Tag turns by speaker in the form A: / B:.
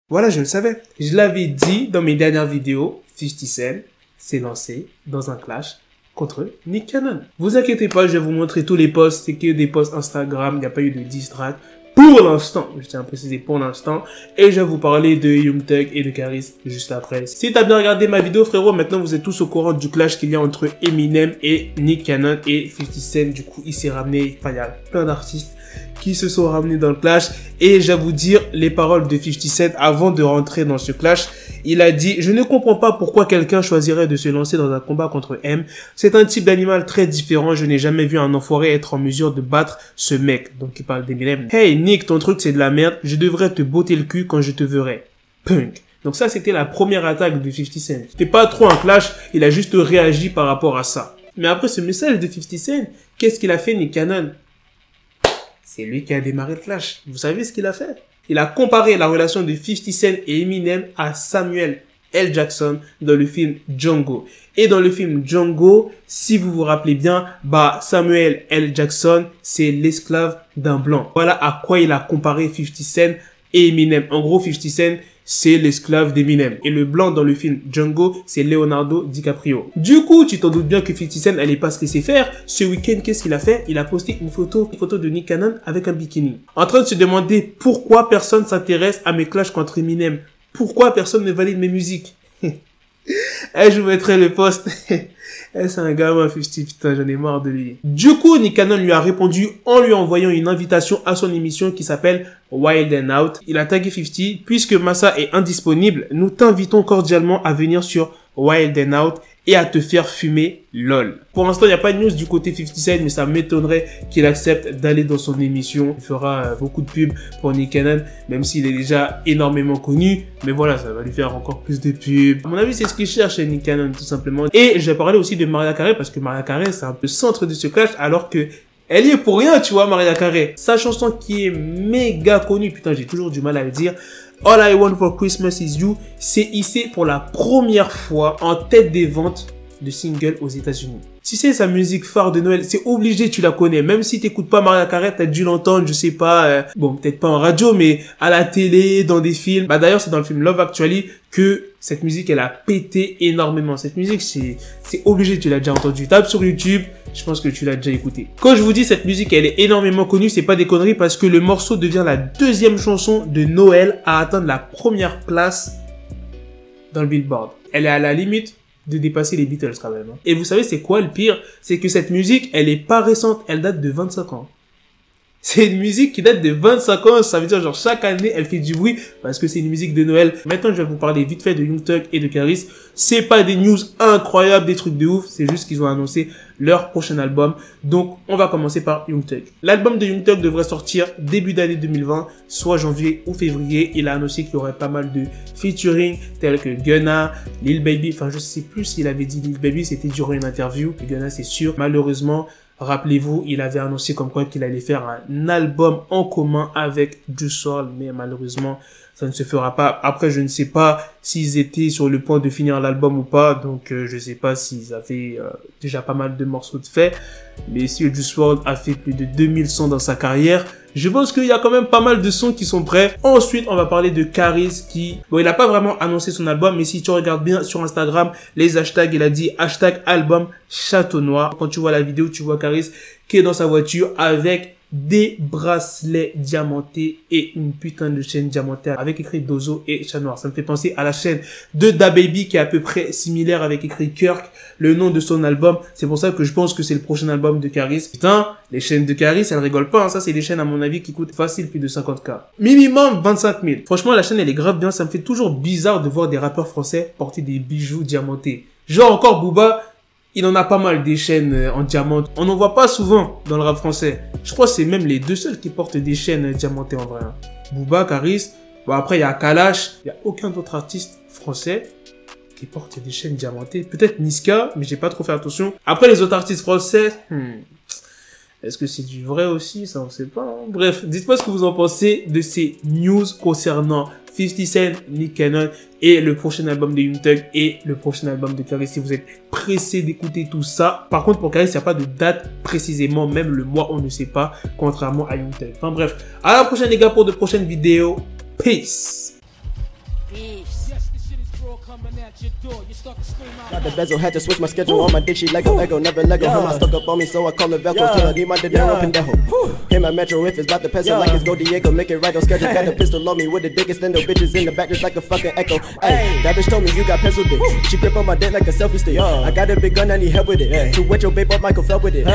A: Voilà, je le savais. Je l'avais dit dans mes dernières vidéos, 50 Cent s'est lancé dans un clash contre Nick Cannon. Vous inquiétez pas, je vais vous montrer tous les posts, c'est que des posts Instagram, il n'y a pas eu de diss track pour l'instant, je tiens à préciser pour l'instant, et je vais vous parler de Young Thug et de Caris juste après. Si t'as bien regardé ma vidéo frérot, maintenant vous êtes tous au courant du clash qu'il y a entre Eminem et Nick Cannon et 50 Cent, du coup il s'est ramené, enfin il y a plein d'artistes qui se sont ramenés dans le clash et je vais vous dire les paroles de 50 Cent avant de rentrer dans ce clash. Il a dit: je ne comprends pas pourquoi quelqu'un choisirait de se lancer dans un combat contre M. C'est un type d'animal très différent. Je n'ai jamais vu un enfoiré être en mesure de battre ce mec. Donc il parle d'Eminem. Hey Nick, ton truc c'est de la merde. Je devrais te botter le cul quand je te verrai. Punk. Donc ça c'était la première attaque de 50 Cent. C'était pas trop un clash, il a juste réagi par rapport à ça. Mais après ce message de 50 Cent, qu'est-ce qu'il a fait Nick Cannon? C'est lui qui a démarré le clash. Vous savez ce qu'il a fait? Il a comparé la relation de 50 Cent et Eminem à Samuel L. Jackson dans le film Django. Et dans le film Django, si vous vous rappelez bien, Samuel L. Jackson, c'est l'esclave d'un blanc. Voilà à quoi il a comparé 50 Cent et Eminem. En gros, 50 Cent, c'est l'esclave d'Eminem. Et le blanc dans le film Django, c'est Leonardo DiCaprio. Du coup, tu t'en doutes bien que 50 Cent allait pas se laisser faire. Ce week-end, qu'est-ce qu'il a fait? Il a posté une photo de Nick Cannon avec un bikini. En train de se demander pourquoi personne s'intéresse à mes clashs contre Eminem. Pourquoi personne ne valide mes musiques? Je vous mettrai le post. C'est un gamin 50, putain, j'en ai marre de lui. Du coup, Nick Cannon lui a répondu en lui envoyant une invitation à son émission qui s'appelle Wild and Out. Il a tagué 50, puisque Massa est indisponible, nous t'invitons cordialement à venir sur Wild and Out et à te faire fumer, lol. Pour l'instant, il n'y a pas de news du côté 50 Cent, mais ça m'étonnerait qu'il accepte d'aller dans son émission. Il fera beaucoup de pubs pour Nick Cannon, même s'il est déjà énormément connu. Mais voilà, ça va lui faire encore plus de pubs. À mon avis, c'est ce qu'il cherche Nick Cannon, tout simplement. Et je vais parler aussi de Mariah Carey, parce que Mariah Carey, c'est un peu le centre de ce clash, alors que elle y est pour rien, tu vois, Mariah Carey. Sa chanson qui est méga connue, putain, j'ai toujours du mal à le dire. All I Want for Christmas is You, c'est hissé pour la première fois en tête des ventes de singles aux États-Unis. Tu sais, sa musique phare de Noël, c'est obligé, tu la connais. Même si t'écoutes pas Mariah Carey, t'as dû l'entendre, je sais pas, bon, peut-être pas en radio, mais à la télé, dans des films. D'ailleurs, c'est dans le film Love Actually que cette musique, elle a pété énormément. Cette musique, c'est obligé, tu l'as déjà entendu. Tape sur YouTube, je pense que tu l'as déjà écouté. Quand je vous dis cette musique, elle est énormément connue, c'est pas des conneries parce que le morceau devient la deuxième chanson de Noël à atteindre la première place dans le Billboard. Elle est à la limite de dépasser les Beatles quand même. Et vous savez c'est quoi le pire? C'est que cette musique, elle est pas récente, elle date de 25 ans. C'est une musique qui date de 25 ans, ça veut dire genre chaque année elle fait du bruit parce que c'est une musique de Noël. Maintenant je vais vous parler vite fait de Young Thug et de Caris. C'est pas des news incroyables, des trucs de ouf, c'est juste qu'ils ont annoncé leur prochain album. Donc on va commencer par Young Thug. L'album de Young Thug devrait sortir début d'année 2020, soit janvier ou février. Il a annoncé qu'il y aurait pas mal de featuring tels que Gunna, Lil Baby, enfin je sais plus s'il avait dit Lil Baby, c'était durant une interview. Gunna c'est sûr, malheureusement. Rappelez-vous, il avait annoncé comme quoi qu'il allait faire un album en commun avec Juice WRLD, mais malheureusement, ça ne se fera pas. Après, je ne sais pas s'ils étaient sur le point de finir l'album ou pas, donc je sais pas s'ils avaient déjà pas mal de morceaux de fait. Mais si Juice WRLD a fait plus de 2000 sons dans sa carrière, je pense qu'il y a quand même pas mal de sons qui sont prêts. Ensuite, on va parler de Caris qui... Bon, il n'a pas vraiment annoncé son album, mais si tu regardes bien sur Instagram, les hashtags, il a dit hashtag album Château Noir. Quand tu vois la vidéo, tu vois Caris qui est dans sa voiture avec des bracelets diamantés et une putain de chaîne diamantée avec écrit Dozo et Chat Noir. Ça me fait penser à la chaîne de DaBaby qui est à peu près similaire avec écrit Kirk, le nom de son album. C'est pour ça que je pense que c'est le prochain album de Caris. Putain, les chaînes de Caris, elles rigolent pas. Hein. Ça, c'est des chaînes à mon avis qui coûtent facile plus de 50K. Minimum 25 000. Franchement, la chaîne, elle est grave bien. Ça me fait toujours bizarre de voir des rappeurs français porter des bijoux diamantés. Genre encore Booba, il en a pas mal des chaînes en diamant. On n'en voit pas souvent dans le rap français. Je crois que c'est même les deux seuls qui portent des chaînes diamantées en vrai. Booba, Caris. Bon après il y a Kalash. Il n'y a aucun autre artiste français qui porte des chaînes diamantées. Peut-être Niska, mais j'ai pas trop fait attention. Après les autres artistes français, est-ce que c'est du vrai aussi? Ça on sait pas. Hein. Bref, dites-moi ce que vous en pensez de ces news concernant 50 Cent, Nick Cannon et le prochain album de Young Thug et le prochain album de Caris. Si vous êtes pressé d'écouter tout ça. Par contre, pour Caris, il n'y a pas de date précisément. Même le mois, on ne sait pas, contrairement à Young Thug. Enfin bref, à la prochaine les gars pour de prochaines vidéos. Peace.
B: Yes, the shit is raw coming at your door. You start to scream out.
C: Got the bezel, had to switch my schedule. On my dick, she Lego, Ego, never Lego. Her mouth stuck up on me, so I call it Velcro. Till I need my dinero pendejo. Hit my metro if it's about to peso like it's Go Diego. Make it right on schedule. Got a pistol on me with the dick extendo. Bitches in the back just like a fucking echo. Hey, that bitch told me you got pencil dick. She grip on my dick like a selfie stick. I got a big gun, I need help with it. To wet your babe up, Michael fell with it.